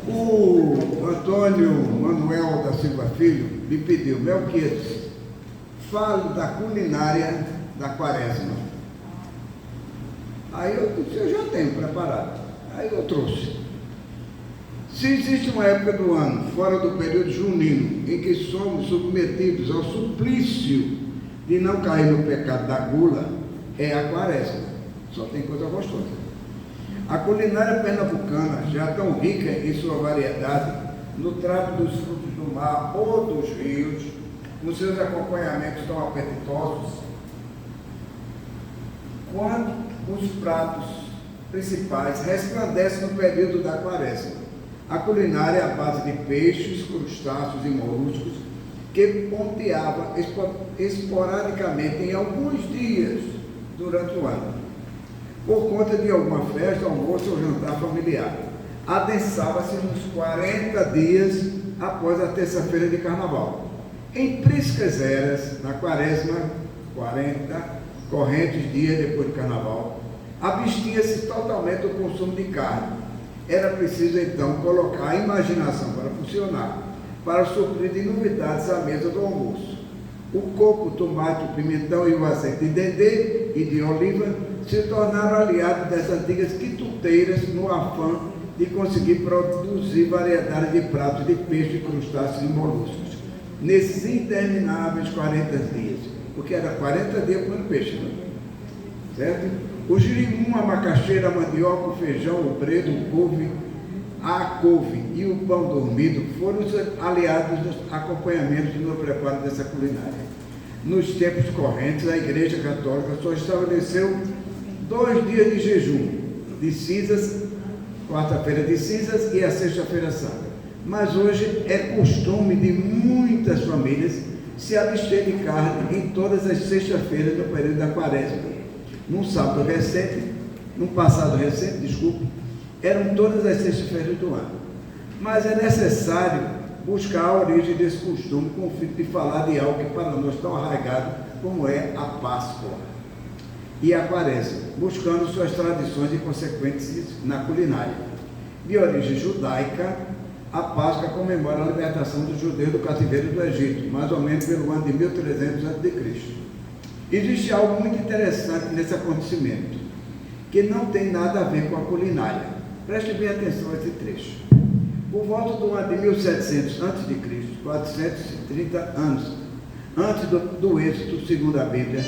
O Antônio Manuel da Silva Filho me pediu: Melquiades, fale da culinária da quaresma. Aí eu disse: eu já tenho preparado. Aí eu trouxe. Se existe uma época do ano, fora do período junino, em que somos submetidos ao suplício de não cair no pecado da gula, é a quaresma. Só tem coisa gostosa. A culinária pernambucana, já tão rica em sua variedade, no trato dos frutos do mar ou dos rios, com seus acompanhamentos tão apetitosos, quando os pratos principais resplandecem no período da quaresma. A culinária é a base de peixes, crustáceos e moluscos, que ponteava esporadicamente em alguns dias durante o ano, por conta de alguma festa, almoço ou jantar familiar. Adensava-se nos 40 dias após a terça-feira de carnaval. Em priscas eras, na quaresma, 40 correntes dias depois do carnaval, abstinha-se totalmente do consumo de carne. Era preciso então colocar a imaginação para funcionar, para suprir de novidades à mesa do almoço. O coco, o tomate, o pimentão e o azeite de dendê e de oliva se tornaram aliados das antigas quituteiras no afã de conseguir produzir variedade de pratos de peixe, crustáceos e moluscos, nesses intermináveis 40 dias, porque era 40 dias comendo peixe, né? Certo? O girimum, a macaxeira, a mandioca, o feijão, o bredo, o couve, a couve e o pão dormido foram os aliados dos acompanhamentos no preparo dessa culinária. Nos tempos correntes, a Igreja Católica só estabeleceu 2 dias de jejum, de cinzas, quarta-feira de cinzas e a sexta-feira santa. Mas hoje é costume de muitas famílias se abster de carne em todas as sextas-feiras do período da quaresma. Num passado recente, eram todas as sextas-feiras do ano. Mas é necessário buscar a origem desse costume com o fim de falar de algo que para nós é tão arraigado como é a Páscoa e a Quaresma, buscando suas tradições e consequências na culinária. De origem judaica, a Páscoa comemora a libertação dos judeus do cativeiro do Egito, mais ou menos pelo ano de 1300 a.C. Existe algo muito interessante nesse acontecimento, que não tem nada a ver com a culinária. Preste bem atenção a esse trecho. Por volta do ano de 1700 a.C., 430 anos antes do êxodo, segundo a Bíblia,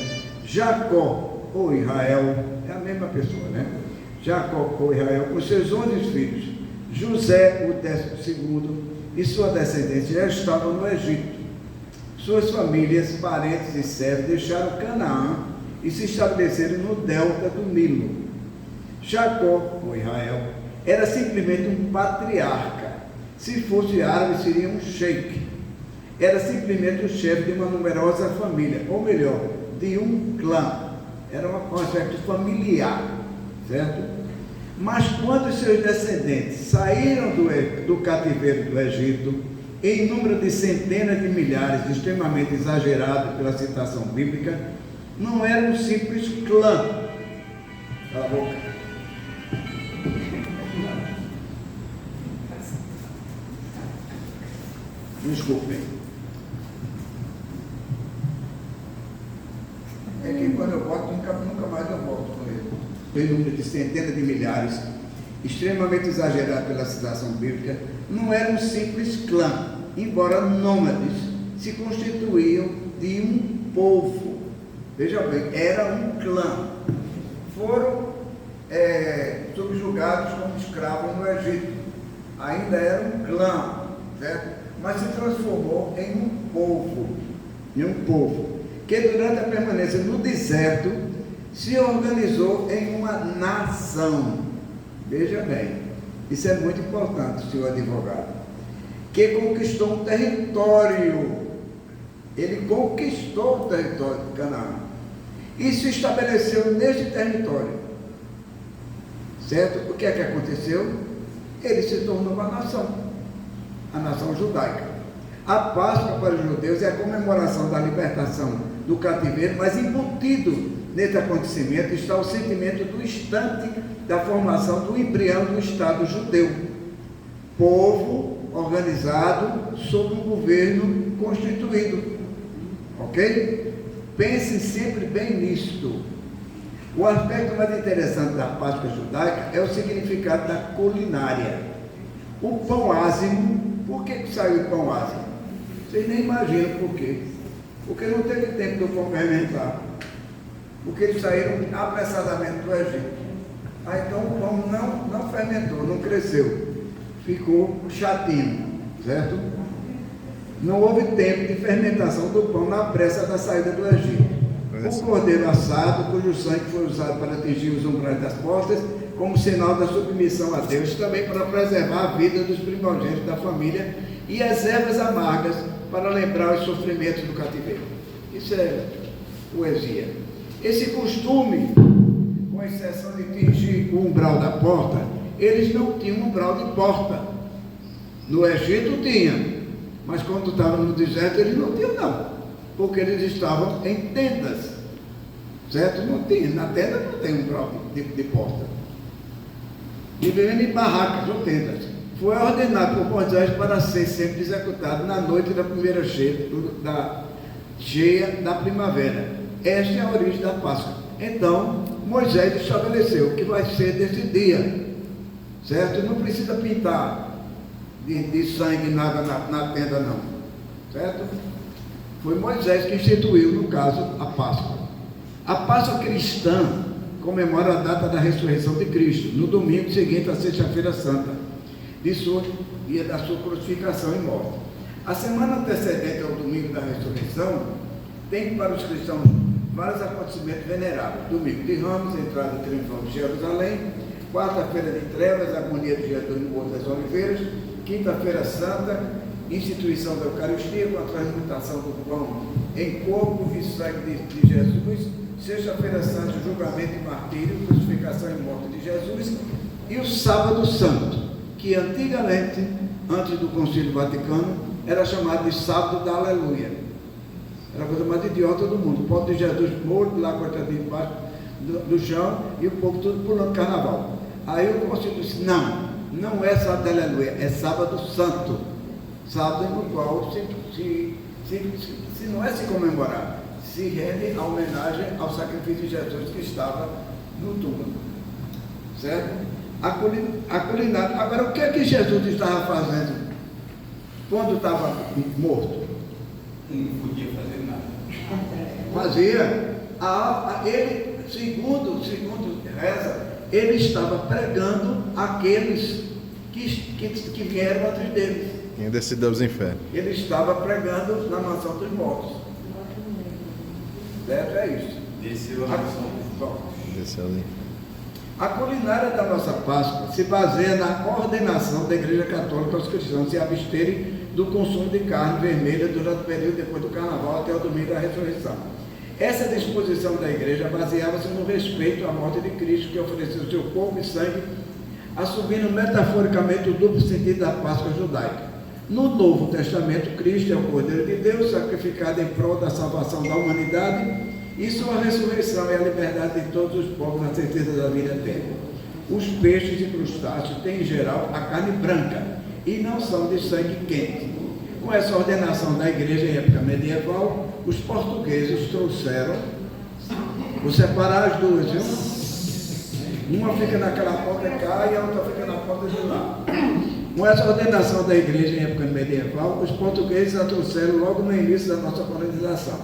Jacó, ou Israel, é a mesma pessoa, né? Jacó, ou Israel, com seus 11 filhos, José, o 12º, e sua descendência já estavam no Egito. Suas famílias, parentes e servos deixaram Canaã e se estabeleceram no delta do Nilo. Jacó, ou Israel, era simplesmente um patriarca. Se fosse árabe, seria um sheik. Era simplesmente o chefe de uma numerosa família, ou melhor, de um clã. Era um aspecto familiar, certo? Mas quando seus descendentes saíram do cativeiro do Egito, em número de centenas de milhares, extremamente exagerado pela citação bíblica, não era um simples clã. Cala a boca. Desculpem. É que quando eu volto, nunca mais eu volto com ele. Em número de centenas de milhares, extremamente exagerado pela citação bíblica, não era um simples clã, embora nômades, se constituíam de um povo. Veja bem, era um clã. Foram subjugados como escravos no Egito. Ainda era um clã, certo? Mas se transformou em um povo, que durante a permanência no deserto se organizou em uma nação. Veja bem, isso é muito importante, senhor advogado, que conquistou um território. Ele conquistou o território de Canaã e se estabeleceu neste território, certo? O que é que aconteceu? Ele se tornou uma nação, a nação judaica. A Páscoa para os judeus é a comemoração da libertação do cativeiro, mas embutido nesse acontecimento está o sentimento do instante da formação do embrião do Estado judeu. povo organizado sob um governo constituído. Ok? Pense sempre bem nisto. O aspecto mais interessante da Páscoa judaica é o significado da culinária. O pão ázimo, por que saiu o pão ázimo? Vocês nem imaginam por quê. Porque não teve tempo do pão fermentar. Porque eles saíram apressadamente do Egito. Então o pão não fermentou, não cresceu. Ficou chatinho, certo? Não houve tempo de fermentação do pão na pressa da saída do Egito. O cordeiro assado, cujo sangue foi usado para atingir os umbrais das portas, como sinal da submissão a Deus, também para preservar a vida dos primogênitos da família, e as ervas amargas, para lembrar os sofrimentos do cativeiro. Isso é poesia. Esse costume, com exceção de tingir o umbral da porta, eles não tinham umbral de porta. No Egito tinha, mas quando estava no deserto eles não tinham não, porque eles estavam em tendas, certo? Não tinha, na tenda não tem umbral de porta. E vivendo em barracas ou tendas. Foi ordenado por Moisés para ser sempre executado na noite da primeira cheia da primavera. Esta é a origem da Páscoa. Então, Moisés estabeleceu que vai ser desse dia, certo? Não precisa pintar de sangue nada na tenda não, certo? Foi Moisés que instituiu, no caso, a Páscoa. A Páscoa cristã comemora a data da ressurreição de Cristo, no domingo seguinte à Sexta-feira Santa, da sua crucificação e morte. A semana antecedente ao domingo da ressurreição tem para os cristãos vários acontecimentos veneráveis. Domingo de Ramos, entrada triunfal de Jerusalém. Quarta-feira de trevas, agonia de Jesus no Monte das Oliveiras. Quinta-feira Santa, instituição da Eucaristia com a transmutação do pão em corpo e sangue de Jesus. Sexta-feira Santa, julgamento e martírio, crucificação e morte de Jesus. E o Sábado Santo, que antigamente, antes do Concílio Vaticano, era chamado de Sábado da Aleluia. Era a coisa mais idiota do mundo. O povo de Jesus morto lá, cortadinho embaixo do chão, e o povo tudo pulando carnaval. Aí o Concílio disse, não é Sábado da Aleluia, é Sábado Santo. Sábado no qual se não é se comemorar, se rende a homenagem ao sacrifício de Jesus que estava no túmulo. Certo? A culinária. Agora, o que é que Jesus estava fazendo quando estava morto? Não podia fazer nada. Fazia. Ele, segundo reza, ele estava pregando aqueles que vieram antes deles. Quem desceu aos infernos. Ele estava pregando na mansão dos mortos. Certo? É isso. Desceu a mansão dos mortos. Desceu ali. A culinária da nossa Páscoa se baseia na ordenação da Igreja Católica aos cristãos se absterem do consumo de carne vermelha durante o período depois do Carnaval até o domingo da ressurreição. Essa disposição da Igreja baseava-se no respeito à morte de Cristo, que ofereceu seu corpo e sangue, assumindo metaforicamente o duplo sentido da Páscoa judaica. No Novo Testamento, Cristo é o Cordeiro de Deus, sacrificado em prol da salvação da humanidade, e sua ressurreição é a liberdade de todos os povos na certeza da vida eterna. Os peixes e crustáceos têm, em geral, a carne branca e não são de sangue quente. Com essa ordenação da igreja em época medieval, os portugueses trouxeram, vou separar as duas, viu? Uma fica naquela ponta cá e a outra fica na ponta de lá. Com essa ordenação da igreja em época medieval, os portugueses a trouxeram logo no início da nossa colonização.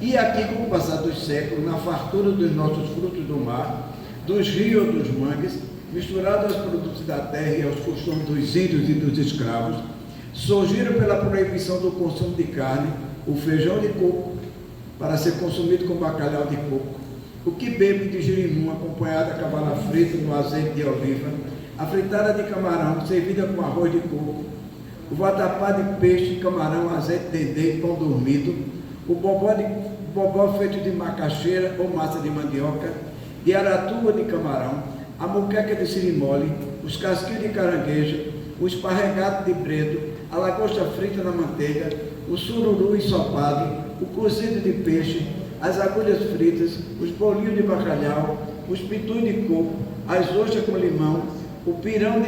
E aqui, com o passar dos séculos, na fartura dos nossos frutos do mar, dos rios ou dos mangues, misturado aos produtos da terra e aos costumes dos índios e dos escravos, surgiram pela proibição do consumo de carne, o feijão de coco, para ser consumido com bacalhau de coco, o quibe de girimum, acompanhado a cavala frita no azeite de oliva, a fritada de camarão, servida com arroz de coco, o vatapá de peixe, camarão, azeite de dendê e pão dormido, o bobó feito de macaxeira ou massa de mandioca, de aratua de camarão, a moqueca de sirimole, os casquinhos de caranguejo, o esparregado de bredo, a lagosta frita na manteiga, o sururu ensopado, o cozido de peixe, as agulhas fritas, os bolinhos de bacalhau, os pitus de coco, as ostras com limão, o pirão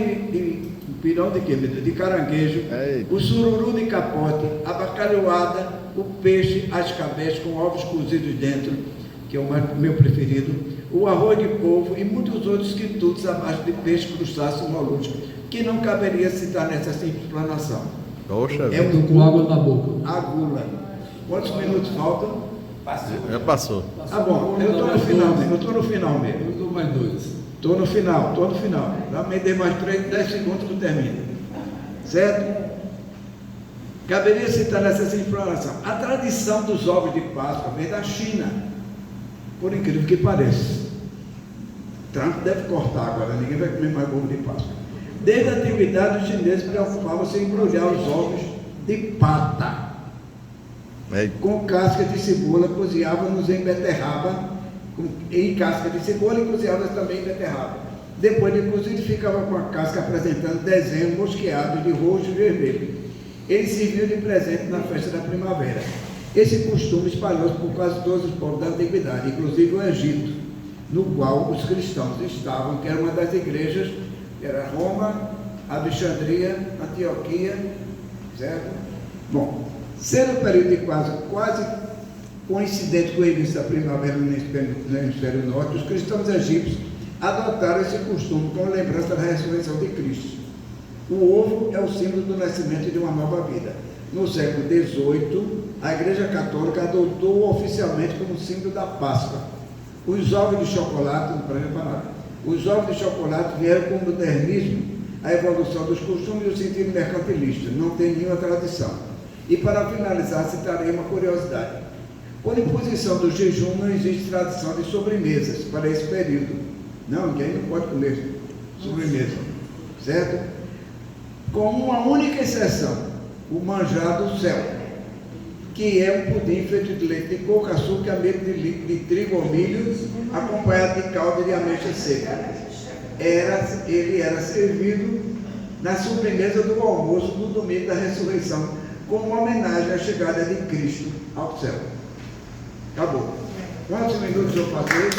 pirão de quê, meu Deus? De caranguejo, Eita. o sururu de capote, a bacalhoada, o peixe, as escabeche com ovos cozidos dentro, que é o meu preferido, o arroz de polvo e muitos outros quitutes à base de peixe, crustáceo e molusco, que não caberia citar nessa simples explanação. Poxa, É Estou com água na boca. a gula. Quantos minutos faltam? Passou. já passou. Tá bom, eu estou no final mesmo, eu estou no final mesmo. Eu dou mais 2. Estou no final. Já me dei mais 10 segundos que eu termino. Certo? Caberia citar nessa exploração. A tradição dos ovos de Páscoa vem da China, por incrível que pareça. Trump deve cortar agora, ninguém vai comer mais ovo de Páscoa. Desde a antiguidade, os chineses preocupavam-se em embrulhar os ovos de pata, com casca de cebola, cozinhavam-nos em beterraba, em casca de cebola e cozinhavam também em beterraba. Depois de cozido, ficava com a casca apresentando desenho mosqueado de roxo e vermelho. Ele serviu de presente na festa da primavera. Esse costume espalhou-se por quase todos os povos da antiguidade, inclusive o Egito, no qual os cristãos estavam, que era uma das igrejas, que era Roma, Alexandria, Antioquia, certo? Bom, sendo o período de quase coincidente com o início da primavera no hemisfério norte, os cristãos egípcios adotaram esse costume como lembrança da ressurreição de Cristo. O ovo é o símbolo do nascimento de uma nova vida. No século XVIII, a Igreja Católica adotou oficialmente como símbolo da Páscoa. Os ovos de chocolate, os ovos de chocolate vieram com o modernismo, a evolução dos costumes e o sentido mercantilista. Não tem nenhuma tradição. E para finalizar, citarei uma curiosidade. Por imposição do jejum, não existe tradição de sobremesas para esse período. Não, ninguém não pode comer sobremesa, certo? Com uma única exceção, o manjar do céu, que é um pudim feito de leite de coco, açúcar, amido de trigo ou milho, acompanhado de calda de ameixa seca. Ele era servido na sobremesa do almoço do domingo da ressurreição, como uma homenagem à chegada de Cristo ao céu. Acabou. Quantos minutos eu passei?